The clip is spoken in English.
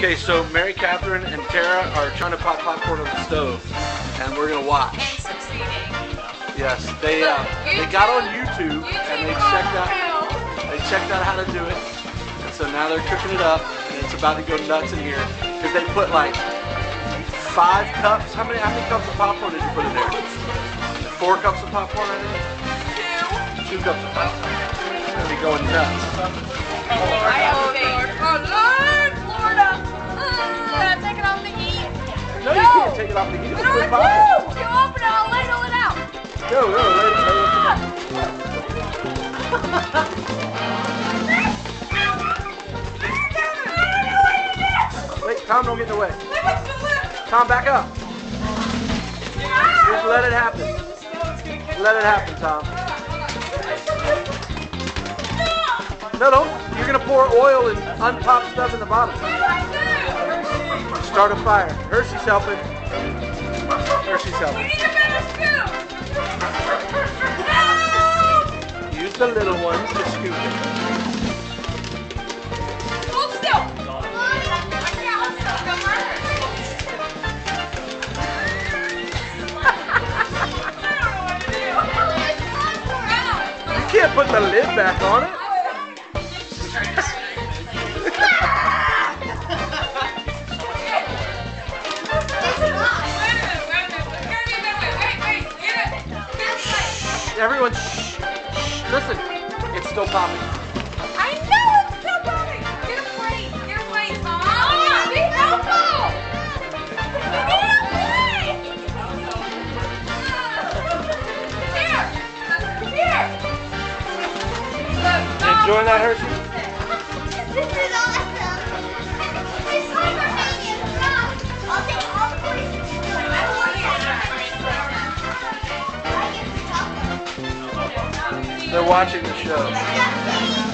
Okay, so Mary Catherine and Tara are trying to pop popcorn on the stove, and we're gonna watch. And succeeding. Yes, they got on YouTube and they checked out how to do it, and so now they're cooking it up, and it's about to go nuts in here because they put like 5 cups. How many cups of popcorn did you put in there? 4 cups of popcorn, I think. 2 cups of popcorn. It's gonna be going nuts. Oh Lord, Florida! Take it off the heat. No, you can't take it off the heat. It's free popcorn. You open it, I'll ladle it out. Go, ladle it. Wait, Tom, don't get in the way. Tom, back up. Just let it happen. Let it happen, Tom. No, don't. You're going to pour oil and unpop stuff in the bottom. Start a fire. Hershey's helping. Hershey's helping. Use the little ones to scoop it. Hold still. You can't put the lid back on it. Everyone, shh. Listen, it's still popping. I know it's still popping. Get a plate. Get a plate, Mom. Be helpful. Get a plate. Here. Enjoying that, Hershey? This is awesome. This is like Romanian stuff. I'll take all the places. I want it. They're watching the show. Let's go.